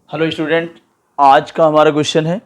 Hello student, आज का हमारा क्वेश्चन है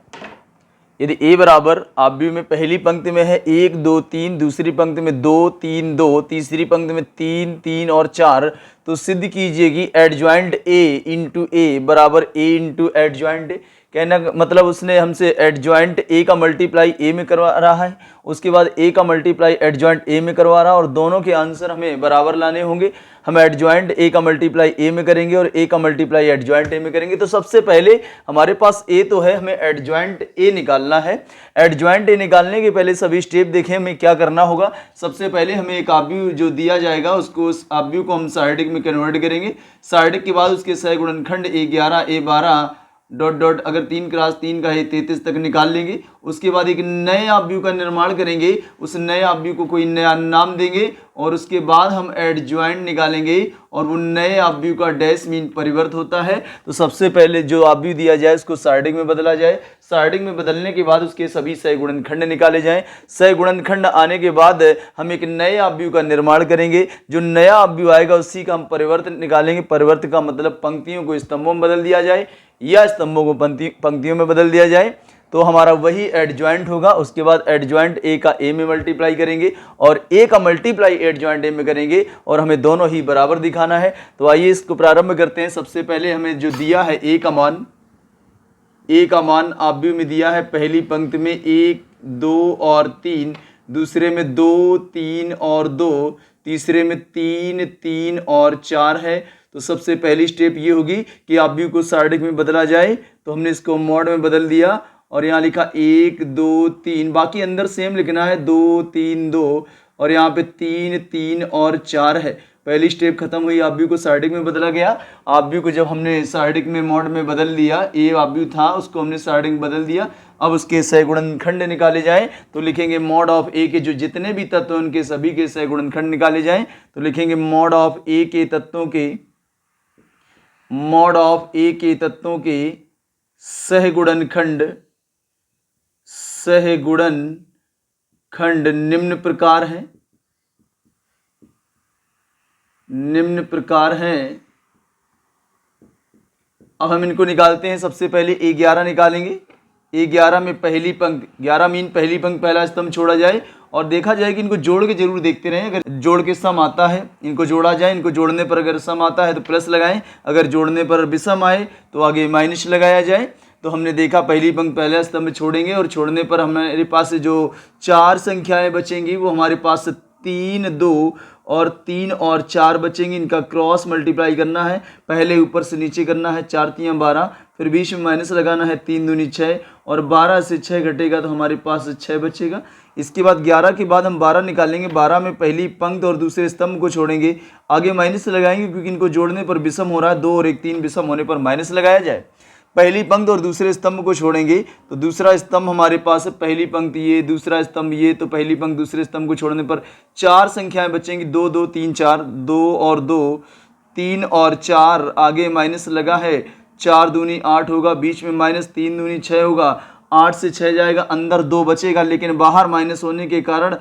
यदि a बराबर आव्यूह में पहली पंक्ति में है 1 2 3, दूसरी पंक्ति में 2 3 2, तीसरी पंक्ति में 3 3 और 4, तो सिद्ध कीजिए कि एडजॉइंट a इंटू ए बराबर a इंटू एडजॉइंट ए। कहना मतलब उसने हमसे एडजॉइंट a का मल्टीप्लाई a में करवा रहा है, उसके बाद a का मल्टीप्लाई एडजॉइंट a में करवा रहा है और दोनों के आंसर हमें बराबर लाने होंगे। हम एडजॉइंट a का मल्टीप्लाई a में करेंगे और a का मल्टीप्लाई एडजॉइंट a में करेंगे। तो सबसे पहले हमारे पास a तो है, हमें एडजॉइंट a निकालना है। एडजॉइंट a निकालने के पहले सभी स्टेप देखें हमें क्या करना होगा। सबसे पहले हमें एक आव्यूह जो दिया जाएगा उसको उस आव्यूह को हम सारडिक में कन्वर्ट करेंगे। सारडिक के बाद उसके सह गुणनखंड a11 a12 डॉट डॉट अगर 3 क्रॉस 3 का है 33 तक निकाल लेंगे। उसके बाद एक नए आव्यूह का निर्माण करेंगे, उस नए आव्यूह को कोई नया नाम देंगे और उसके बाद हम एडजॉइंट निकालेंगे और वो नए आव्यूह का डैश मीन परिवर्त होता है। तो सबसे पहले जो आव्यूह दिया जाए उसको सारडिक में बदला जाए। सारडिक में बदलने के बाद उसके सभी सह गुणनखंड निकाले जाएं। सह गुणनखंड आने के बाद हम एक नए आव्यूह का निर्माण करेंगे। जो नया आव्यूह आएगा उसी का हम परिवर्त निकालेंगे। परिवर्त का मतलब पंक्तियों को स्तंभों में बदल दिया जाए या स्तंभों को पंक्तियों में बदल दिया जाए, तो हमारा वही एडजॉइंट होगा। उसके बाद एडजॉइंट ए का ए में मल्टीप्लाई करेंगे और ए का मल्टीप्लाई एडजॉइंट ए में करेंगे और हमें दोनों ही बराबर दिखाना है। तो आइए इसको प्रारंभ करते हैं। सबसे पहले हमें जो दिया है ए का मान आव्यूह में दिया है पहली पंक्ति में 1 2 और 3, दूसरे में 2 3 और 2, तीसरे में 3 3 और 4 है। तो सबसे पहली स्टेप ये होगी कि आव्यूह को सारडिक में बदला जाए। तो हमने इसको मॉड में बदल दिया और यहाँ लिखा 1 2 3, बाकी अंदर सेम लिखना है 2 3 2 और यहाँ पे 3 3 और 4 है। पहली स्टेप खत्म हुई, आव्यूह को सारडिक में बदला गया। आव्यूह को जब हमने सारडिक में मॉड में बदल दिया, ए आव्यूह था उसको हमने सारडिक में बदल दिया। अब उसके सह गुणनखंड निकाले जाएं तो लिखेंगे मॉड ऑफ ए के जो जितने भी तत्व हैं उनके सभी के सह गुणनखंड निकाले जाएं। तो लिखेंगे मॉड ऑफ ए के तत्वों के सह गुणनखंड निम्न प्रकार हैं। अब हम इनको निकालते हैं। सबसे पहले a11 निकालेंगे। a11 में पहली पंक्ति 11 मीन पहली पंक्ति पहला स्तंभ छोड़ा जाए और देखा जाए कि इनको जोड़ के जरूर देखते रहें। अगर जोड़ के सम आता है इनको जोड़ा जाए, इनको जोड़ने पर अगर सम आता है तो प्लस लगाएं, अगर जोड़ने पर विषम आए तो आगे माइनस लगाया जाए। तो हमने देखा पहली पंक्ति पहला स्तंभ छोड़ेंगे और छोड़ने पर हमारे पास जो 4 संख्याएं बचेंगी वो हमारे पास 3 2 और 3 और 4 बचेंगे। इनका क्रॉस मल्टीप्लाई करना है, पहले ऊपर से नीचे करना है। 4 3 12, फिर बीच में माइनस लगाना है, 3 दूनी 6 और 12 से 6 घटेगा तो हमारे पास 6 बचेगा। इसके बाद 11 के बाद हम 12 निकालेंगे। 12 में पहली पंक्ति और दूसरे स्तंभ को छोड़ेंगे, आगे माइनस लगाएंगे क्योंकि इनको जोड़ने पर विषम हो रहा है। 2 और 1 3 विषम होने पर माइनस लगाया जाए। पहली पंक्ति और दूसरे स्तंभ को छोड़ेंगे तो दूसरा स्तंभ हमारे पास है, पहली पंक्ति ये, दूसरा स्तंभ ये, तो पहली पंक्ति दूसरे स्तंभ को छोड़ने पर 4 संख्याएं बचेंगी। 2 2 3 4, 2 और 2 3 और 4, आगे माइनस लगा है। 4 दूनी 8 होगा, बीच में माइनस, 3 दूनी 6 होगा, 8 से 6 जाएगा, अंदर 2 बचेगा लेकिन बाहर माइनस होने के कारण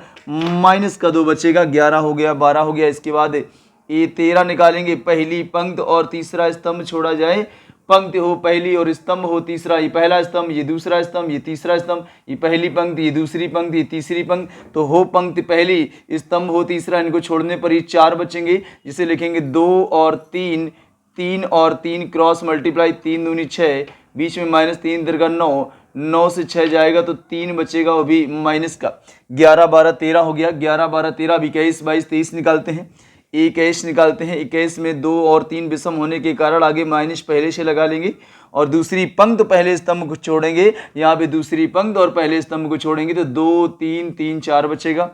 माइनस का 2 बचेगा। 11 हो गया, 12 हो गया। इसके बाद ये 13 निकालेंगे। पहली पंक्ति और तीसरा स्तंभ छोड़ा जाए, पंक्ति हो पहली और स्तंभ हो तीसरा। ये पहला स्तंभ, ये दूसरा स्तंभ, ये तीसरा स्तंभ, ये पहली पंक्ति, ये दूसरी पंक्ति, ये तीसरी पंक्ति। तो हो पंक्ति पहली, स्तंभ हो तीसरा, इनको छोड़ने पर ये 4 बचेंगे जिसे लिखेंगे 2 और 3, 3 और 3 क्रॉस मल्टीप्लाई, 3 दूनी 6, बीच में माइनस, 3 तिरका 9, 9 से 6 जाएगा तो 3 बचेगा वो भी माइनस का। 11 12 13 हो गया। 11 12 13, 21 22 23 निकालते हैं। 21 निकालते हैं। 21 में 2 और 3 विषम होने के कारण आगे माइनस पहले से लगा लेंगे और दूसरी पंक्ति पहले स्तंभ को छोड़ेंगे। यहाँ पे दूसरी पंक्ति और पहले स्तंभ को छोड़ेंगे तो 2 3 3 4 बचेगा।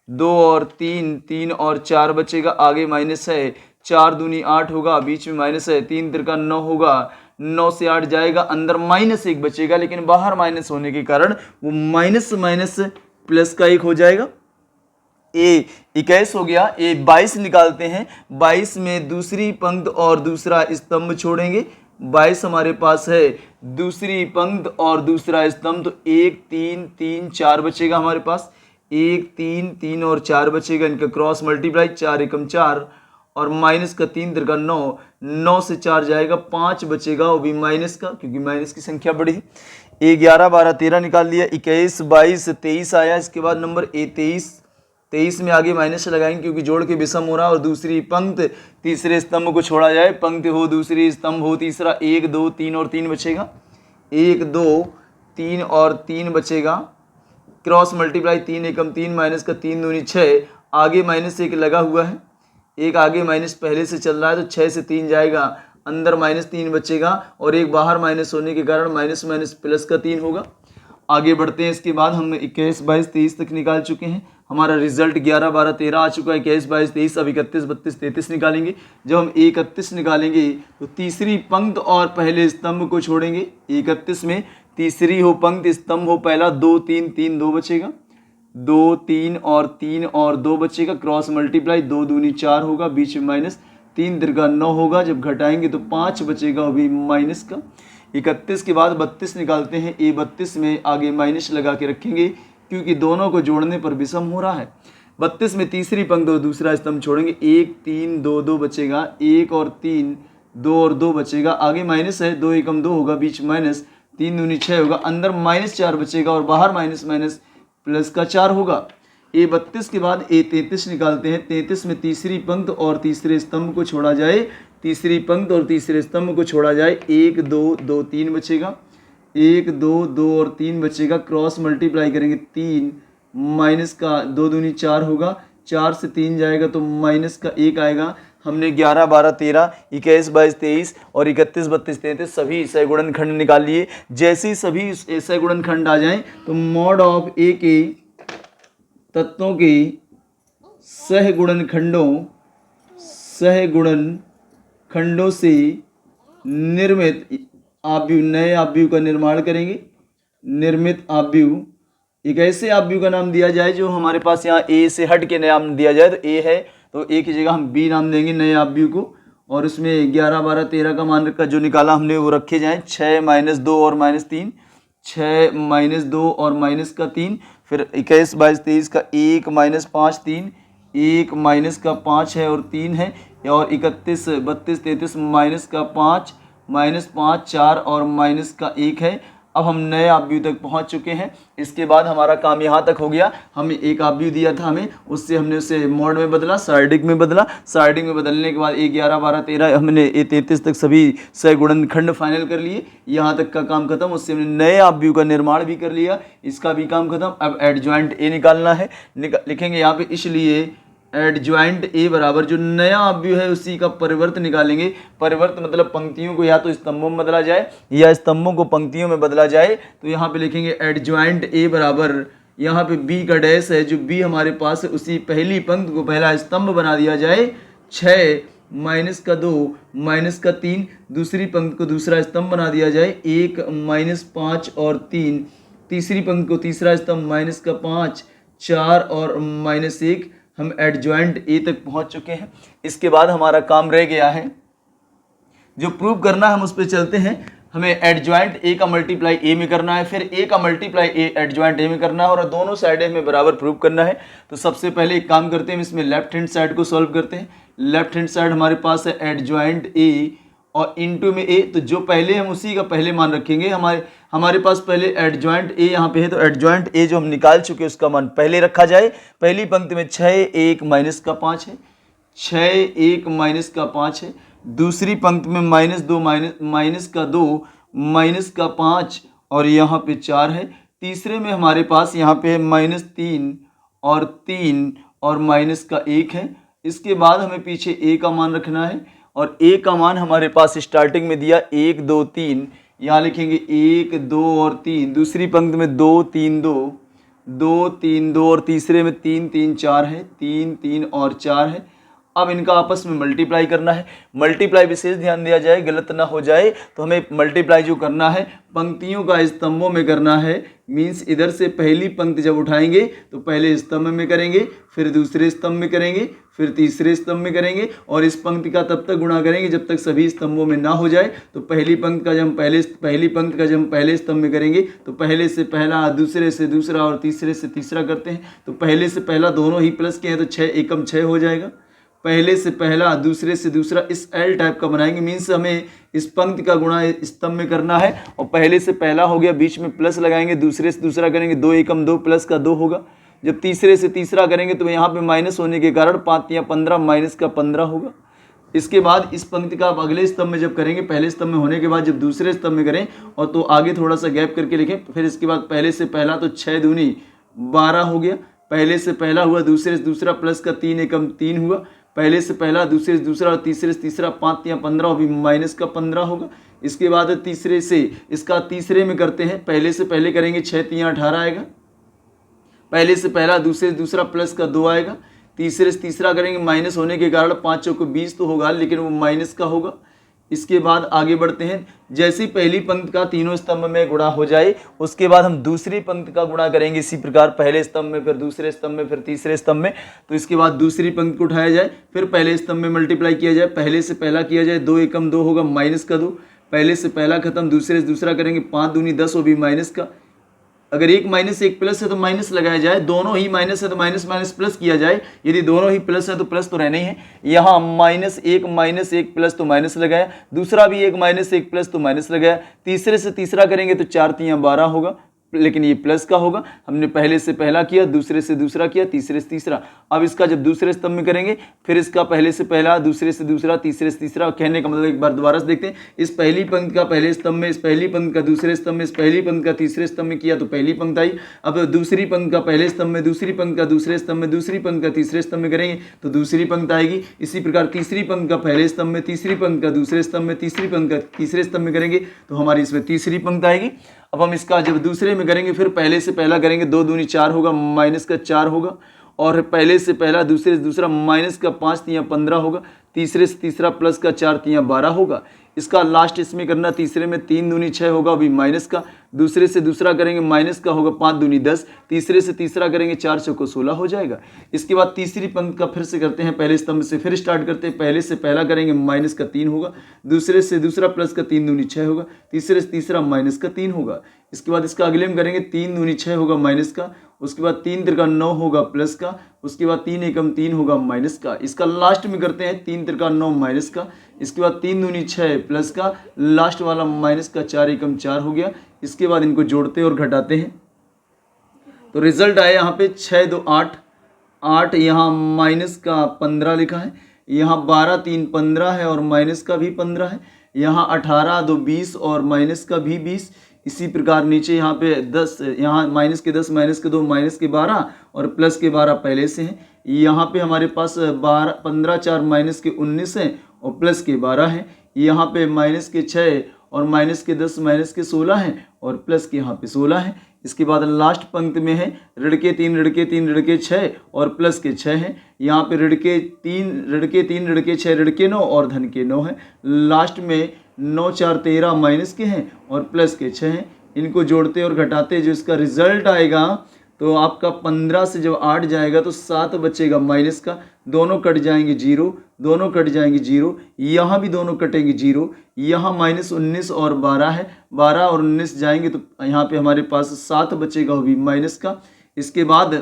2 और 3, 3 और 4 बचेगा, आगे माइनस है। 4 दूनी 8 होगा, बीच में माइनस है, 3 तिरका 9 होगा, 9 से 8 जाएगा, अंदर माइनस 1 बचेगा लेकिन बाहर माइनस होने के कारण वो माइनस माइनस प्लस का 1 हो जाएगा। ए 21 हो गया। ए 22 निकालते हैं। 22 में दूसरी पंक्ति और दूसरा स्तंभ छोड़ेंगे। 22 हमारे पास है, दूसरी पंक्ति और दूसरा स्तंभ, तो 1 3 3 4 बचेगा हमारे पास। 1 3 3 और 4 बचेगा, इनका क्रॉस मल्टीप्लाई, 4 एकम 4 और माइनस का 3 3 9, 9 से 4 जाएगा 5 बचेगा, वो भी माइनस का, क्योंकि माइनस की संख्या बड़ी। ए 11 12 13 निकाल लिया, 21 22 23 आया। इसके बाद नंबर ए 23 में आगे माइनस लगाएंगे क्योंकि जोड़ के विषम हो रहा है। और दूसरी पंक्ति तीसरे स्तंभ को छोड़ा जाए, पंक्ति हो दूसरी स्तंभ हो तीसरा, 1 2 3 और 3 बचेगा, 1 2 3 और 3 बचेगा। क्रॉस मल्टीप्लाई 3 एकम 3 माइनस का 3 दूनी 6, आगे माइनस 1 लगा हुआ है, एक आगे माइनस पहले से चल रहा है तो 6 से 3 जाएगा, अंदर माइनस 3 बचेगा और एक बाहर माइनस होने के कारण माइनस माइनस प्लस का 3 होगा। आगे बढ़ते हैं। इसके बाद हम 21 22 23 तक निकाल चुके हैं। हमारा रिजल्ट 11 12 13 आ चुका है। 21 22 23, अब 31 32 33 निकालेंगे। जब हम 31 निकालेंगे तो तीसरी पंक्ति और पहले स्तंभ को छोड़ेंगे। 31 में तीसरी हो पंक्ति स्तंभ हो पहला, 2 3 3 2 बचेगा, 2 3 और 2 बचेगा। क्रॉस मल्टीप्लाई 2 दूनी 4 होगा, बीच में माइनस, 3 तिरका 9 होगा। जब घटाएंगे तो 5 बचेगा, वो भी माइनस का। 31 के बाद 32 निकालते हैं। ए 32 में आगे माइनस लगा के रखेंगे क्योंकि दोनों को जोड़ने पर विषम हो रहा है। 32 में तीसरी पंक्ति और दूसरा स्तंभ छोड़ेंगे, 1 3 2 2 बचेगा, 1 और 3 2 और 2 बचेगा, आगे माइनस है, 2 एकम 2 होगा, बीच माइनस, 3 दूनी 6 होगा, अंदर माइनस 4 बचेगा और बाहर माइनस माइनस प्लस का 4 होगा। ए 32 के बाद ए 33 निकालते हैं। 33 में तीसरी पंक्ति और तीसरे स्तंभ को छोड़ा जाए, तीसरी पंक्ति और तीसरे स्तंभ को छोड़ा जाए, 1 2 2 3 बचेगा, 1 2 2 और 3 बचेगा। क्रॉस मल्टीप्लाई करेंगे, 3 माइनस का 2 दूनी 4 होगा, 4 से 3 जाएगा तो माइनस का 1 आएगा। हमने 11 12 13 21 22 23 और 31 32 33 सभी सहगुणनखंड निकाल लिए। जैसे ही सभी सहगुणनखंड आ जाएं तो मॉड ऑफ ए के तत्वों के सहगुणनखंडों से निर्मित आव्यूह, नए आव्यूह का निर्माण करेंगे। निर्मित आव्यूह, एक ऐसे आव्यूह का नाम दिया जाए जो हमारे पास यहाँ ए से हट के नाम दिया जाए, तो ए है तो ए की जगह हम बी नाम देंगे नए आव्यूह को। और उसमें 11 12 13 का मान का जो निकाला हमने वो रखे जाएँ। 6 -2 और -3, 6 -2 और माइनस का 3, फिर 21 22 23 का 1 -5 3, 1 माइनस का 5 है और 3 है, और 31 32 33 माइनस का 5 -5 4 और माइनस का 1 है। अब हम नए आव्यूह तक पहुंच चुके हैं। इसके बाद हमारा काम यहाँ तक हो गया। हमें एक आव्यूह दिया था हमें, उससे हमने उसे मोड में बदला, सार्डिक में बदला। सार्डिक में बदलने के बाद 11 12 13 हमने 33 तक सभी सहगुणनखंड फाइनल कर लिए। यहाँ तक का काम खत्म। उससे हमने नए आव्यूह का निर्माण भी कर लिया, इसका भी काम खत्म। अब एडजॉइंट ए निकालना है। लिखेंगे यहाँ पे, इसलिए एडजॉइंट ए बराबर जो नया आव्यूह है उसी का परिवर्त निकालेंगे। परिवर्त मतलब पंक्तियों को या तो स्तंभों में बदला जाए या स्तंभों को पंक्तियों में बदला जाए। तो यहाँ पे लिखेंगे एडजॉइंट ए बराबर, यहाँ पे बी का डैश है, जो बी हमारे पास है उसी पहली पंक्ति को पहला स्तंभ बना दिया जाए। 6 -2 -3, दूसरी पंक्ति को दूसरा स्तंभ बना दिया जाए। 1 -5 और 3, तीसरी पंक्ति को तीसरा स्तंभ, -5 4 और -1। हम एडजॉइंट ए तक पहुंच चुके हैं। इसके बाद हमारा काम रह गया है जो प्रूव करना है, हम उस पर चलते हैं। हमें एडजॉइंट ए का मल्टीप्लाई ए में करना है, फिर ए का मल्टीप्लाई ए एडजॉइंट ए में करना है, और दोनों साइडें हमें बराबर प्रूव करना है। तो सबसे पहले एक काम करते हैं, इसमें लेफ्ट हैंड साइड को सॉल्व करते हैं। लेफ्ट हैंड साइड हमारे पास है एडजॉइंट ए और इनटू में ए, तो जो पहले हम उसी का पहले मान रखेंगे। हमारे पास पहले एडजॉइंट ए यहाँ पे है, तो एडजॉइंट ए जो हम निकाल चुके उसका मान पहले रखा जाए। पहली पंक्ति में 6 1 - 5 है, 6 1 - 5 है। दूसरी पंक्ति में -2 -5 और यहाँ पे 4 है। तीसरे में हमारे पास यहाँ पे है -3 और माइनस का 1 है। इसके बाद हमें पीछे ए का मान रखना है, और ए का मान हमारे पास स्टार्टिंग में दिया 1 2 3, यहाँ लिखेंगे 1 2 और 3। दूसरी पंक्ति में 2 3 2 2 3 2 और तीसरे में 3 3 4 है, 3 3 और 4 है। अब इनका आपस में मल्टीप्लाई करना है। मल्टीप्लाई विशेष ध्यान दिया जाए, गलत ना हो जाए। तो हमें मल्टीप्लाई जो करना है पंक्तियों का स्तंभों में करना है। मीन्स इधर से पहली पंक्ति जब उठाएंगे तो पहले स्तंभ में करेंगे, फिर दूसरे स्तंभ में करेंगे, फिर तीसरे स्तंभ में करेंगे, और इस पंक्ति का तब तक गुणा करेंगे जब तक सभी स्तंभों में ना हो जाए। तो पहली पंक्ति का जब हम पहले स्तंभ में करेंगे तो पहले से पहला, दूसरे से दूसरा और तीसरे से तीसरा करते हैं। तो पहले से पहला दोनों ही प्लस के हैं तो 6 एकम 6 हो जाएगा। पहले से पहला, दूसरे से दूसरा, इस एल टाइप का बनाएंगे। मीन्स हमें इस पंक्ति का गुणा स्तंभ में करना है और पहले से पहला हो गया, बीच में प्लस लगाएंगे, दूसरे से दूसरा करेंगे, 2 एकम 2 प्लस का 2 होगा। जब तीसरे से तीसरा करेंगे तो यहाँ पे माइनस होने के कारण 5 या 15 माइनस का 15 होगा। इसके बाद इस पंक्ति का आप अगले स्तंभ में जब करेंगे, पहले स्तंभ में होने के बाद जब दूसरे स्तंभ में करें और तो आगे थोड़ा सा गैप करके लिखें। फिर इसके बाद पहले से पहला तो 6 दूनी 12 हो गया, पहले से पहला हुआ, दूसरे से दूसरा प्लस का 3 एकम 3 हुआ, पहले से पहला, दूसरे से दूसरा, तीसरे से तीसरा 5 या 15 अभी माइनस का 15 होगा। इसके बाद तीसरे से इसका तीसरे में करते हैं, पहले से पहले करेंगे 6 3 18 आएगा, पहले से पहला, दूसरे से दूसरा प्लस का 2 आएगा, तीसरे से तीसरा करेंगे, माइनस होने के कारण 5 चौको 20 तो होगा लेकिन वो माइनस का होगा। इसके बाद आगे बढ़ते हैं, जैसी पहली पंक्ति का तीनों स्तंभ में गुणा हो जाए उसके बाद हम दूसरी पंक्ति का गुणा करेंगे इसी प्रकार, पहले स्तंभ में, फिर दूसरे स्तंभ में, फिर तीसरे स्तंभ में। तो इसके बाद दूसरी पंक्ति को उठाया जाए, फिर पहले स्तंभ में मल्टीप्लाई किया जाए, पहले से पहला किया जाए, 2 एकम 2 होगा, माइनस का 2, पहले से पहला खत्म, दूसरे से दूसरा करेंगे, 5 दूनी 10 वो भी माइनस का। अगर एक माइनस एक प्लस है तो माइनस लगाया जाए, दोनों ही माइनस है तो माइनस माइनस प्लस किया जाए, यदि दोनों ही प्लस है तो प्लस तो रहना ही है। यहाँ माइनस एक प्लस तो माइनस लगाया, दूसरा भी एक माइनस एक प्लस तो माइनस लगाया, तीसरे से तीसरा करेंगे तो 4 3 12 होगा, लेकिन ये प्लस का होगा। हमने पहले से पहला किया, दूसरे से दूसरा किया, तीसरे से तीसरा। अब इसका जब दूसरे स्तंभ में करेंगे, फिर इसका पहले से पहला, दूसरे से दूसरा, तीसरे से तीसरा। कहने का मतलब एक बार दोबारा से देखते हैं, इस पहली पंक्ति का पहले स्तंभ में, इस पहली पंक्ति का दूसरे स्तंभ में, इस पहली पंक्ति का तीसरे स्तंभ में किया तो पहली पंक्ति आई। अब दूसरी पंक्ति का पहले स्तंभ में, दूसरी पंक्ति का दूसरे स्तंभ में, दूसरी पंक्ति का तीसरे स्तंभ में करेंगे तो दूसरी पंक्ति आएगी। इसी प्रकार तीसरी पंक्ति का पहले स्तंभ में, तीसरी पंक्ति का दूसरे स्तंभ में, तीसरी पंक्ति का तीसरे स्तंभ में करेंगे तो हमारी इसमें तीसरी पंक्ति आएगी। अब हम इसका जब दूसरे में करेंगे, फिर पहले से पहला करेंगे, 2 दूनी 4 होगा, माइनस का 4 होगा, और पहले से पहला, दूसरे से दूसरा, माइनस का 5 3 15 होगा, तीसरे से तीसरा प्लस का 4 3 12 होगा। इसका लास्ट इसमें करना, तीसरे में 3 दूनी 6 होगा अभी माइनस का, दूसरे से दूसरा करेंगे माइनस का होगा, 5 दूनी 10, तीसरे से तीसरा करेंगे 4 चौको 16 हो जाएगा। इसके बाद तीसरी पंक्ति का फिर से करते हैं, पहले स्तंभ से फिर स्टार्ट करते हैं, पहले से पहला करेंगे माइनस का 3 होगा, दूसरे से दूसरा प्लस का 3 दूनी 6 होगा, तीसरे से तीसरा माइनस का 3 होगा। इसके बाद इसका अगले में करेंगे, 3 दूनी 6 होगा माइनस का, उसके बाद 3 त्रिका 9 होगा प्लस का, उसके बाद 3 एकम 3 होगा माइनस का। इसका लास्ट में करते हैं 3 त्रिका 9 माइनस का, इसके बाद 3 दूनी 6 प्लस का, लास्ट वाला माइनस का 4 एकम 4 हो गया। इसके बाद इनको जोड़ते और घटाते हैं तो रिजल्ट आया यहाँ पे 6 2 8, 8 यहाँ माइनस का 15 लिखा है, यहाँ 12 3 15 है और माइनस का भी 15 है, यहाँ 18 2 20 और माइनस का भी 20। इसी प्रकार नीचे यहाँ पे 10, यहाँ माइनस के 10, माइनस के 2, माइनस के 12 और प्लस के 12 पहले से हैं। यहाँ पे हमारे पास 15 4 माइनस के 19 हैं और प्लस के 12 हैं। यहाँ पे माइनस के 6 और माइनस के 10, माइनस के 16 हैं और प्लस के यहाँ पे 16 हैं। इसके बाद लास्ट पंक्ति में है ऋण के 3 ऋण के 3 ऋण के 6 और प्लस के 6 हैं। यहाँ पे ऋण के 3 ऋण के 3 ऋण के 6 ऋण के 9 और धन के 9 है। लास्ट में 9 4 13 माइनस के हैं और प्लस के 6 हैं। इनको जोड़ते और घटाते जो इसका रिजल्ट आएगा तो आपका 15 से जब 8 जाएगा तो 7 बचेगा माइनस का, दोनों कट जाएंगे 0, दोनों कट जाएंगे 0, यहाँ भी दोनों कटेंगे 0, यहाँ माइनस 19 और 12 है, 12 और 19 जाएंगे तो यहाँ पे हमारे पास 7 बचेगा वो भी माइनस का। इसके बाद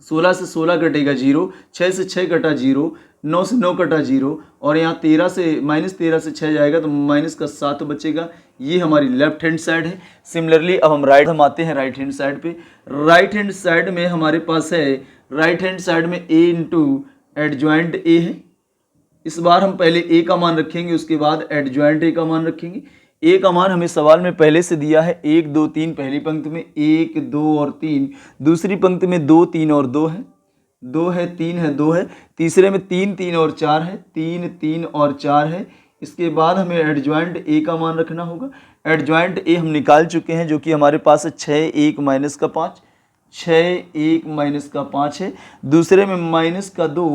16 से 16 कटेगा 0, 6 से 6 कटा 0, 9 से 9 कटा 0 और यहाँ 13 से -13 से 6 जाएगा तो माइनस का 7 बचेगा। ये हमारी लेफ्ट हैंड साइड है। सिमिलरली अब हम आते हैं राइट हैंड साइड पे। राइट हैंड साइड में हमारे पास है, राइट हैंड साइड में a इंटू एडजॉइंट a है। इस बार हम पहले a का मान रखेंगे, उसके बाद एडजॉइंट a का मान रखेंगे। a का मान हमें सवाल में पहले से दिया है 1 2 3, पहली पंक्ति में 1 2 और 3, दूसरी पंक्ति में 2 3 और 2 है, 2 है 3 है 2 है, तीसरे में 3 3 और 4 है, 3 3 और 4 है। इसके बाद हमें एडजॉइंट a का मान रखना होगा। एडजॉइंट a हम निकाल चुके हैं जो कि हमारे पास है 6 1 माइनस का 5, 6 1 माइनस का 5 है। दूसरे में माइनस का 2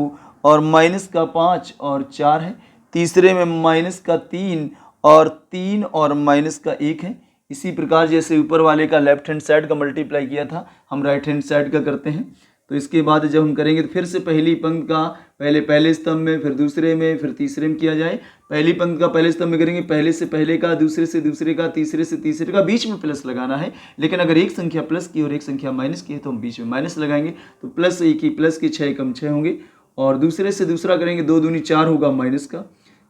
और माइनस का 5 और 4 है। तीसरे में माइनस का 3 और माइनस का 1 है। इसी प्रकार जैसे ऊपर वाले का लेफ्ट हैंड साइड का मल्टीप्लाई किया था हम राइट हैंड साइड का करते हैं। तो इसके बाद जब हम करेंगे तो फिर से पहली पंक्ति का पहले स्तंभ में, फिर दूसरे में, फिर तीसरे में किया जाए। पहली पंक्ति का पहले स्तंभ में करेंगे, पहले से पहले का, दूसरे से दूसरे का, तीसरे से तीसरे का, बीच में प्लस लगाना है। लेकिन अगर एक संख्या प्लस की और एक संख्या माइनस की है तो हम बीच में माइनस लगाएंगे। तो प्लस 1 की प्लस के 6 कम 6 होंगे और दूसरे से दूसरा करेंगे 2 दूनी 4 होगा माइनस का।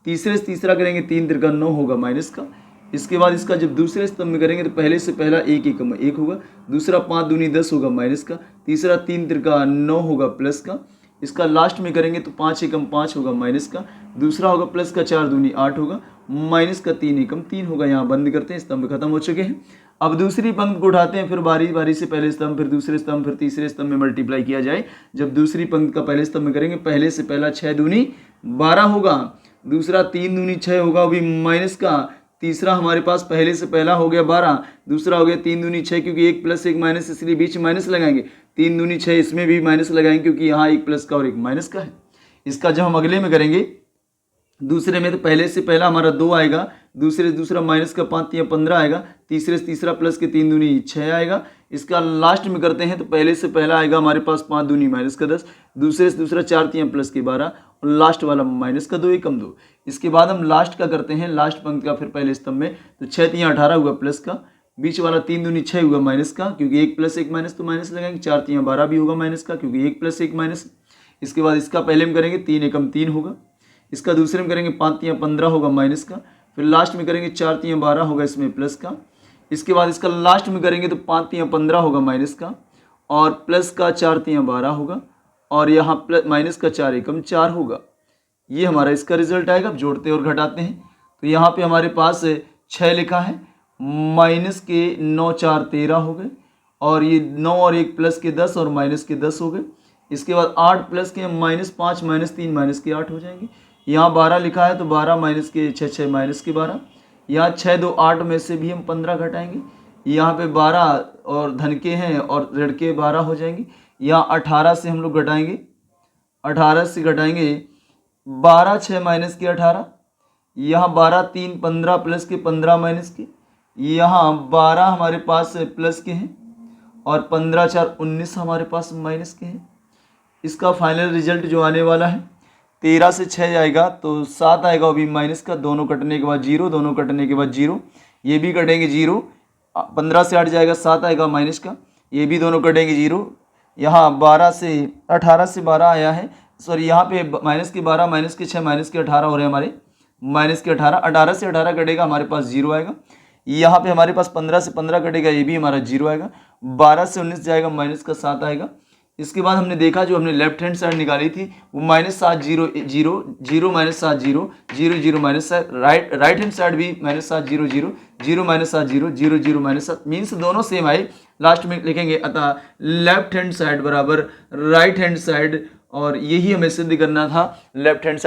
तीसरे से तीसरा करेंगे 3 त्रिका 9 होगा माइनस का। इसके बाद इसका जब दूसरे स्तंभ में करेंगे तो पहले से पहला 1 एकम 1 होगा, दूसरा 5 दूनी 10 होगा माइनस का, तीसरा 3 त्रिका 9 होगा प्लस का। इसका लास्ट में करेंगे तो 5 एकम 5 होगा माइनस का, दूसरा होगा प्लस का 4 दूनी 8 होगा, माइनस का 3 एकम 3 होगा। यहाँ बंद करते हैं, स्तंभ खत्म हो चुके हैं। अब दूसरी पंक्ति को उठाते हैं, फिर बारी बारी से पहले स्तंभ, फिर दूसरे स्तंभ, फिर तीसरे स्तंभ में मल्टीप्लाई किया जाए। जब दूसरी पंक्ति का पहले स्तंभ में करेंगे, पहले से पहला 6 दूनी 12 होगा, दूसरा 3 दूनी 6 होगा वो भी माइनस का, तीसरा हमारे पास पहले से पहला हो गया 12, दूसरा हो गया 3 दूनी 6 क्योंकि 1 प्लस 1 माइनस इसलिए बीच में माइनस लगाएंगे, 3 दूनी 6 इसमें भी माइनस लगाएंगे क्योंकि यहाँ 1 प्लस का और 1 माइनस का है। इसका जब हम अगले में करेंगे दूसरे में तो पहले से पहला हमारा 2 आएगा, दूसरे से दूसरा माइनस का 5 या 15 आएगा, तीसरे से तीसरा प्लस के 3 दूनी 6 आएगा। इसका लास्ट में करते हैं तो पहले से पहला आएगा हमारे पास 5 दूनी माइनस का 10, दूसरे से दूसरा 4 या प्लस के 12 और लास्ट वाला माइनस का 2 एकम 2। इसके बाद हम लास्ट का करते हैं, लास्ट पंक्ति का फिर पहले स्तंभ में तो 6 या 18 हुआ प्लस का, बीच वाला 3 दूनी 6 हुआ माइनस का क्योंकि 1 प्लस 1 माइनस तो माइनस लगाएंगे, 4 या 12 भी होगा माइनस का क्योंकि 1 प्लस 1 माइनस। इसके बाद इसका पहले में करेंगे 3 एकम 3 होगा, इसका दूसरे में करेंगे 5 या 15 होगा माइनस का, फिर लास्ट में करेंगे 4 या 12 होगा इसमें प्लस का। इसके बाद इसका लास्ट में करेंगे तो 5 या 15 होगा माइनस का और प्लस का 4 या 12 होगा और यहाँ प्लस माइनस का 4 एकम 4 होगा। ये हमारा इसका रिजल्ट आएगा। अब जोड़ते और घटाते हैं तो यहाँ पे हमारे पास 6 लिखा है, माइनस के 9 4 13 हो गए और ये 9 और 1 प्लस के 10 और माइनस के 10 हो गए। इसके बाद 8 प्लस के माइनस 5 माइनस 3 माइनस के 8 हो जाएंगे। यहाँ 12 लिखा है तो 12 माइनस के 6 6 माइनस के 12, यहाँ 6 2 8 में से भी हम 15 घटाएंगे, यहाँ पे 12 और धन के हैं और ऋण के 12 हो जाएंगे। यहाँ 18 से हम लोग घटाएंगे, 18 से घटाएंगे 12 6 माइनस के 18, यहाँ 12 3 15 प्लस के 15 माइनस के, यहाँ 12 हमारे पास प्लस के हैं और 15 4 19 हमारे पास माइनस के हैं। इसका फाइनल रिजल्ट जो आने वाला है 13 से 6 जाएगा तो 7 आएगा वो भी माइनस का, दोनों कटने के बाद 0, दोनों कटने के बाद 0, ये भी कटेंगे 0, 15 से 8 जाएगा 7 आएगा माइनस का, ये भी दोनों कटेंगे 0। यहाँ 12 से 18 से 12 आया है, सॉरी यहाँ पे माइनस के 12 माइनस के 6 माइनस के 18 हो रहे हैं हमारे, माइनस के 18, 18 से 18 कटेगा हमारे पास 0 आएगा। यहाँ पे हमारे पास 15 से 15 कटेगा, ये भी हमारा 0 आएगा। 12 से 19 जाएगा माइनस का 7 आएगा। इसके बाद हमने देखा जो हमने लेफ्ट हैंड साइड निकाली थी वो -7 0 0 0 -7 0 0 0 -7, राइट हैंड साइड भी -7 0 0 0 -7 0 0 0 -7 मीन्स दोनों सेम आए। लास्ट में लिखेंगे अतः लेफ्ट हैंड साइड बराबर राइट हैंड साइड और यही हमें सिद्ध करना था। Left hand side